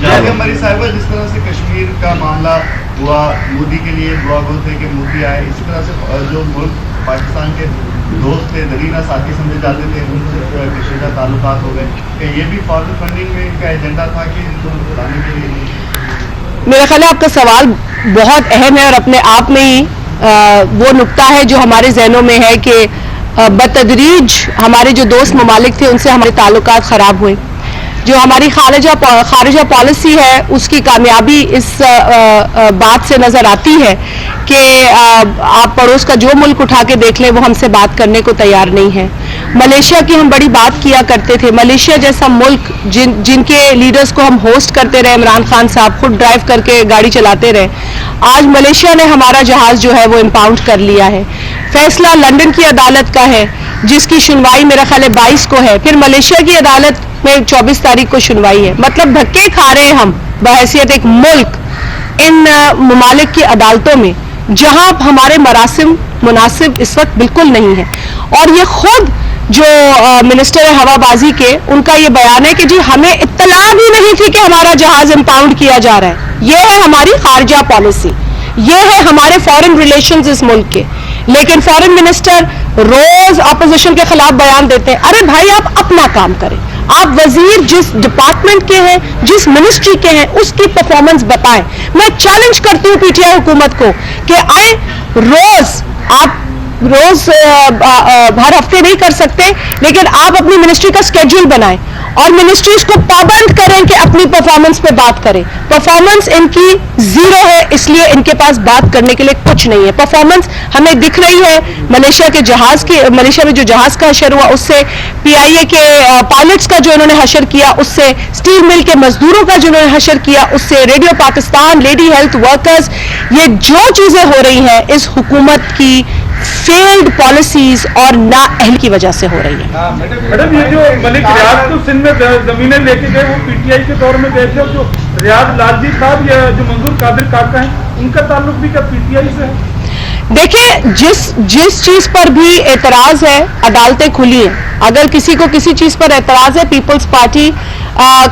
हमारी साहिबा, जिस तरह से कश्मीर का मामला हुआ, मोदी के लिए दुआ गो थे कि मोदी आए, इसी तरह से जो मुल्क पाकिस्तान के दोस्त थे, दरीना साथी समझे जाते थे, उनसे कशीदा ताल्लुकात हो गए, कि ये भी फॉरेन फंडिंग में इनका एजेंडा था कि इनको बताने के लिए। मेरा ख्याल है आपका सवाल बहुत अहम है और अपने आप में ही वो नुक्ता है जो हमारे जहनों में है कि बतदरीज हमारे जो दोस्त ममालिक थे उनसे हमारे ताल्लुकात ख़राब हुए। जो हमारी खारिजा पॉलिसी है उसकी कामयाबी इस बात से नज़र आती है कि आप पड़ोस का जो मुल्क उठा के देख लें वो हमसे बात करने को तैयार नहीं है। मलेशिया की हम बड़ी बात किया करते थे, मलेशिया जैसा मुल्क जिनके लीडर्स को हम होस्ट करते रहे, इमरान खान साहब खुद ड्राइव करके गाड़ी चलाते रहे, आज मलेशिया ने हमारा जहाज़ जो है वो इम्पाउंड कर लिया है। फैसला लंदन की अदालत का है जिसकी सुनवाई मेरा ख्याल है 22 को है, फिर मलेशिया की अदालत में 24 तारीख को सुनवाई है। मतलब धक्के खा रहे हैं हम बहैसियत एक मुल्क इन ममालिक की अदालतों में, जहां हमारे मरासिम मुनासिब इस वक्त बिल्कुल नहीं है। और ये खुद जो मिनिस्टर है हवाबाजी के, उनका ये बयान है कि जी हमें इत्तला भी नहीं थी कि हमारा जहाज इम्पाउंड किया जा रहा है। ये है हमारी खारजा पॉलिसी یہ ہے ہمارے فارن ریلیشنز اس ملک کے. لیکن فارن منسٹر روز اپوزیشن کے خلاف بیان دیتے ہیں. ارے بھائی آپ اپنا کام کریں, آپ وزیر جس ڈپارٹمنٹ کے ہیں, جس منسٹری کے ہیں, اس کی پرفارمنس بتائیں. میں چیلنج کرتی ہوں پی ٹی آئی حکومت کو کہ آئے روز ہر ہفتے نہیں کر سکتے, لیکن آپ اپنی منسٹری کا اسکیڈول بنائیں اور منسٹریز کو پابند کریں کہ اپنی پرفارمنس پہ بات کریں. پرفارمنس ان کی زیرو ہے, اس لیے ان کے پاس بات کرنے کے لیے کچھ نہیں ہے. پرفارمنس ہمیں دکھ رہی ہے ملیشیا میں جو جہاز کا حشر ہوا, اس سے پی آئی اے کے پائلٹس کا جو انہوں نے حشر کیا, اس سے اسٹیل مل کے مزدوروں کا جو انہوں نے حشر کیا, اس سے radio Pakistan, lady health workers, یہ جو چیزیں ہو رہی ہیں اس حکومت کی فیلڈ پالیسیز اور نااہل کی وجہ سے ہو رہی ہے. میڈم یہ جو ملک ریاض کو سندھ میں زمینیں لے کے گئے وہ پی ٹی آئی کے دور میں گئے تھے, اور جو ریاض لالجی صاحب یا جو منظور قادر کاکا ہیں ان کا تعلق بھی کیا پی ٹی آئی سے ہے؟ دیکھیں, جس چیز پر بھی اعتراض ہے عدالتیں کھلی ہیں. اگر کسی کو کسی چیز پر اعتراض ہے, پیپلز پارٹی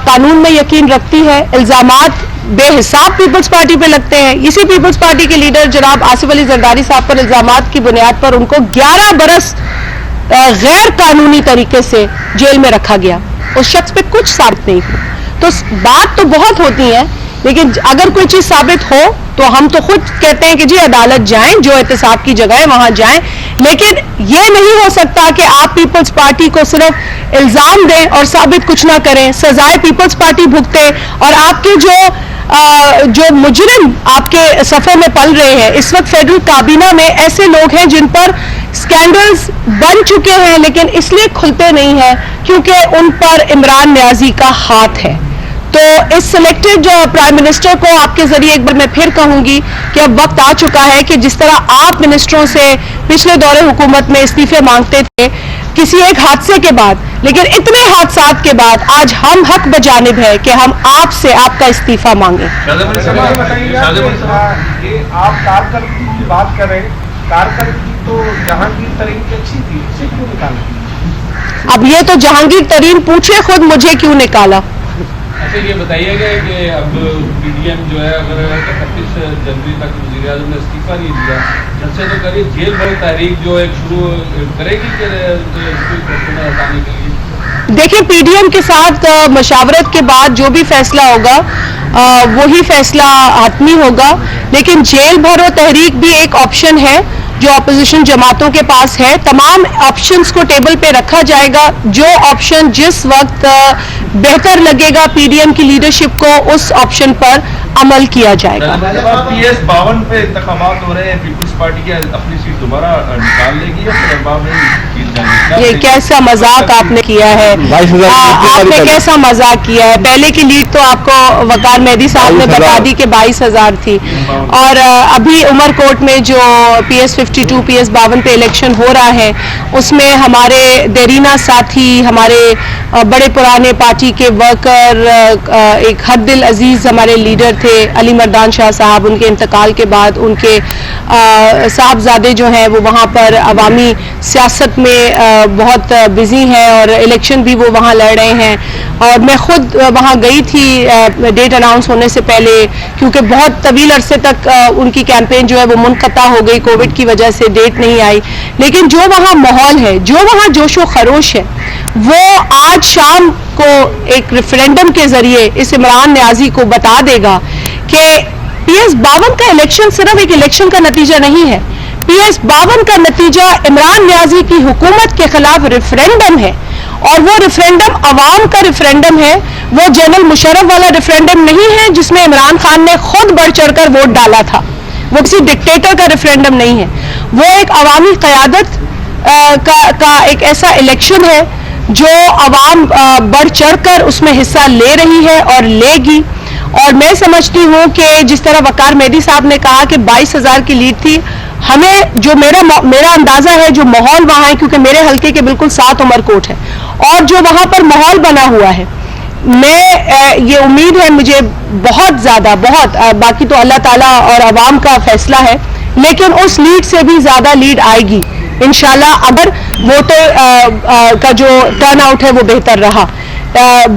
قانون میں یقین رکھتی ہے. الزامات بے حساب پیپلز پارٹی پہ لگتے ہیں. اسی پیپلز پارٹی کے لیڈر جناب آصف علی زرداری صاحب پر الزامات کی بنیاد پر ان کو 11 برس غیر قانونی طریقے سے جیل میں رکھا گیا. اس شخص پہ کچھ ثابت نہیں ہوا. تو بات تو بہت ہوتی ہے, لیکن اگر کوئی چیز ثابت ہو تو ہم تو خود کہتے ہیں کہ جی عدالت جائیں, جو احتساب کی جگہ ہے وہاں جائیں. لیکن یہ نہیں ہو سکتا کہ آپ پیپلز پارٹی کو صرف الزام دیں اور ثابت کچھ نہ کریں, سزائے پیپلز پارٹی بھگتے, اور آپ کے جو مجرم آپ کے صفوں میں پل رہے ہیں اس وقت فیڈرل کابینہ میں ایسے لوگ ہیں جن پر سکینڈلز بن چکے ہیں, لیکن اس لیے کھلتے نہیں ہیں کیونکہ ان پر عمران نیازی کا ہاتھ ہے. تو اس سلیکٹڈ جو پرائم منسٹر کو آپ کے ذریعے ایک بار میں پھر کہوں گی کہ اب وقت آ چکا ہے کہ جس طرح آپ منسٹروں سے پچھلے دور حکومت میں استعفے مانگتے تھے کسی ایک حادثے کے بعد, لیکن اتنے حادثات کے بعد آج ہم حق بجانب ہے کہ ہم آپ سے آپ کا استعفیٰ مانگیں. یہ آپ کارکردگی کی بات کر رہے ہیں, کارکردگی تو جہانگیر ترین کی اچھی تھی, اسے کیوں نکالا؟ اب یہ تو جہانگیر ترین پوچھے خود مجھے کیوں نکالا. اچھا یہ بتائیے گا کہ اب پی ڈی ایم جو ہے اگر 31 جنوری تک وزیر اعظم نے استعفیٰ نہیں دیا, جب سے تو کریے جیل بھر تحریک جو ایک شروع کرے گی کہ ہٹانے کے لیے؟ دیکھیں, پی ڈی ایم کے ساتھ مشاورت کے بعد جو بھی فیصلہ ہوگا وہی فیصلہ حتمی ہوگا, لیکن جیل بھرو تحریک بھی ایک آپشن ہے جو اپوزیشن جماعتوں کے پاس ہے. تمام آپشنز کو ٹیبل پہ رکھا جائے گا, جو آپشن جس وقت بہتر لگے گا پی ڈی ایم کی لیڈرشپ کو اس آپشن پر عمل کیا جائے گا. پی ایس 52 پہ انتخابات ہو رہے ہیں, پیپلز پارٹی کی اپنی سیٹ دوبارہ نکال لے گی یا پھر احباب میں جیت جائیں گے؟ یہ کیسا مذاق آپ نے کیا ہے, آپ نے کیسا مذاق کیا ہے. پہلے کی لیڈ تو آپ کو وقار مہدی صاحب نے بتا دی کہ 22,000 تھی, اور ابھی عمر کوٹ میں جو پی ایس 52 پی ایس 52 پہ الیکشن ہو رہا ہے اس میں ہمارے دیرینہ ساتھی, ہمارے بڑے پرانے پارٹی کے ورکر, ایک حد دل عزیز ہمارے لیڈر تھے علی مردان شاہ صاحب, ان کے انتقال کے بعد ان کے صاحبزادے جو ہیں وہ وہاں پر عوامی سیاست میں بہت بزی ہیں اور الیکشن بھی وہ وہاں لڑ رہے ہیں. اور میں خود وہاں گئی تھی ڈیٹ اناؤنس ہونے سے پہلے, کیونکہ بہت طویل عرصے تک ان کی کیمپین جو ہے وہ منقطع ہو گئی, کووڈ کی وجہ سے ڈیٹ نہیں آئی. لیکن جو وہااں ماحول ہے, جو وہاں جوش و خروش ہے, وہ آج شام کو ایک ریفرینڈم کے ذریعے اس عمران نیازی کو بتا دے گا کہ پی ایس 52 کا الیکشن صرف ایک الیکشن کا نتیجہ نہیں ہے. پی ایس 52 کا نتیجہ عمران نیازی کی حکومت کے خلاف ریفرینڈم ہے, اور وہ ریفرینڈم عوام کا ریفرینڈم ہے. وہ جنرل مشرف والا ریفرینڈم نہیں ہے جس میں عمران خان نے خود بڑھ چڑھ کر ووٹ ڈالا تھا, وہ کسی ڈکٹیٹر کا ریفرینڈم نہیں ہے. وہ ایک عوامی قیادت کا ایک ایسا الیکشن ہے جو عوام بڑھ چڑھ کر اس میں حصہ لے رہی ہے اور لے گی. اور میں سمجھتی ہوں کہ جس طرح وقار مہدی صاحب نے کہا کہ 22,000 کی لیڈ تھی, ہمیں جو میرا اندازہ ہے جو ماحول وہاں ہے, کیونکہ میرے حلقے کے بالکل ساتھ عمر کوٹ ہے, اور جو وہاں پر ماحول بنا ہوا ہے, میں یہ امید ہے مجھے بہت زیادہ, باقی تو اللہ تعالیٰ اور عوام کا فیصلہ ہے, لیکن اس لیڈ سے بھی زیادہ لیڈ آئے گی انشاءاللہ اگر ووٹر کا جو ٹرن آؤٹ ہے وہ بہتر رہا.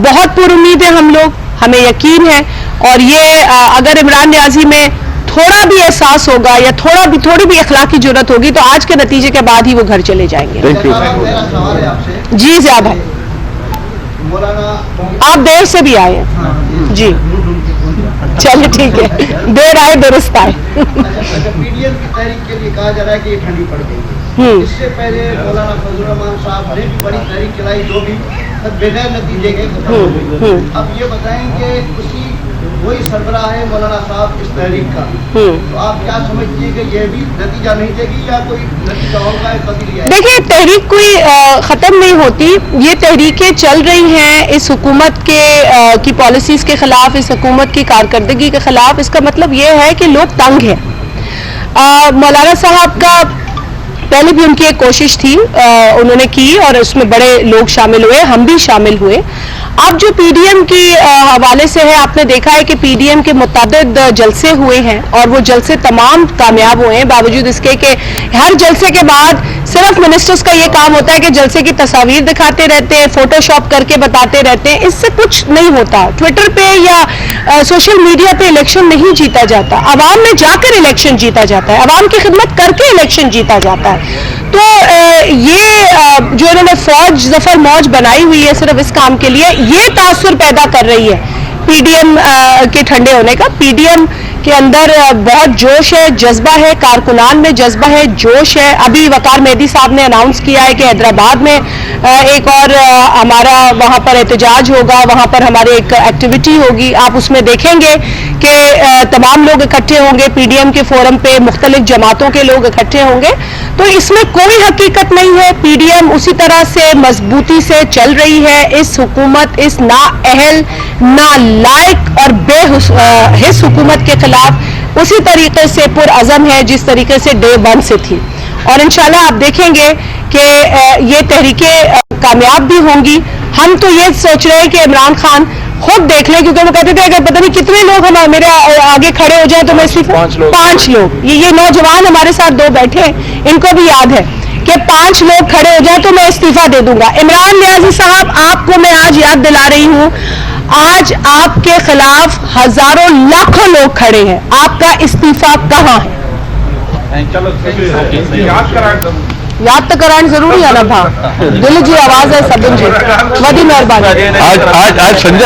بہت پر امید ہے ہم لوگ, ہمیں یقین ہے. اور یہ اگر عمران نیازی میں थोड़ा भी एहसास होगा या थोड़ी भी अखलाकी जुर्रत होगी तो आज के नतीजे के बाद ही वो घर चले जाएंगे। Thank you. मेरा सवाल है आपसे, जी ज़िया भाई, मौलाना आप देर से भी आए हैं जी, चलिए ठीक है, देर आए दुरुस्त आए। पीडीएम की तहरीक के लिए कहा जा रहा है कि ये ठंडी पड़ गई है। इससे पहले मौलाना फजलुर रहमान साहब ने भी बड़ी तहरीक चलाई जो भी बगैर नतीजे के खत्म हो गई। अब ये बताएं कि उसी वही सरबराह है मौलाना साहब इस तहरीक का, तो आप क्या समझिए कि ये भी नतीजा नहीं देगी या कोई नतीजा होगा तब्दीली है? देखिए, तहरीक कोई ख़त्म नहीं होती, ये तहरीकें चल रही हैं इस हुकूमत के की पॉलिसीज़ के ख़िलाफ़, इस हुकूमत की कारकर्दगी के ख़िलाफ़। इसका मतलब ये है कि लोग तंग हैं। मौलाना साहब का पहले भी उनकी एक कोशिश थी, उन्होंने की और उसमें बड़े लोग शामिल हुए, हम भी शामिल हुए। अब जो पीडीएम की हवाले से है, आपने देखा है कि पीडीएम के मुतअद्दिद जलसे हुए हैं और वो जलसे तमाम कामयाब हुए हैं, बावजूद इसके कि हर जलसे के बाद सिर्फ मिनिस्टर्स का ये काम होता है कि जलसे की तस्वीर दिखाते रहते हैं, फोटोशॉप करके बताते रहते हैं, इससे कुछ नहीं होता। ट्विटर पे या सोशल मीडिया पे इलेक्शन नहीं जीता जाता, अवाम में जाकर इलेक्शन जीता जाता है, अवाम की खिदमत करके इलेक्शन जीता जाता है। तो ये जो इन्होंने फौज जफर मौज बनाई हुई है सिर्फ इस काम के लिए, ये तासुर पैदा कर रही है पीडीएम के ठंडे होने का। पीडीएम के अंदर बहुत जोश है, जज्बा है, कारकुनान में जज्बा है, जोश है। अभी वकार मेहदी साहब ने अनाउंस किया है कि हैदराबाद में एक और हमारा वहाँ पर एहतजाज होगा, वहाँ पर हमारी एक एक्टिविटी होगी। आप उसमें देखेंगे कि तमाम लोग इकट्ठे होंगे, पीडीएम के फोरम पे मुख्तलिफ जमातों के लोग इकट्ठे होंगे। तो इसमें कोई हकीकत नहीं है, पीडीएम उसी तरह से मजबूती से चल रही है। इस हुकूमत, इस नाअहल, नालायक और बेहिस हुकूमत के खिलाफ उसी तरीके से पुरअज़म है जिस तरीके से डे वन से थी। और इंशाल्लाह आप देखेंगे कि ये तहरीकें कामयाब भी होंगी। हम तो ये सोच रहे हैं कि इमरान खान खुद देख लें, क्योंकि वो कहते थे अगर पता नहीं कितने लोग हम मेरे आगे खड़े हो जाए तो मैं सिर्फ 5 लोग, ये नौजवान हमारे साथ 2 बैठे हैं, इनको भी याद है कि 5 लोग खड़े हो जाए तो मैं इस्तीफा दे दूंगा। इमरान नियाजी साहब, आपको मैं आज याद दिला रही हूँ, आज आपके खिलाफ हजारों लाखों लोग खड़े हैं, आपका इस्तीफा कहाँ है? याद तो कराने जरूरी है ना भा, दिल जी आवाज है सबिन जी, वधी मेहरबानी। आज संजय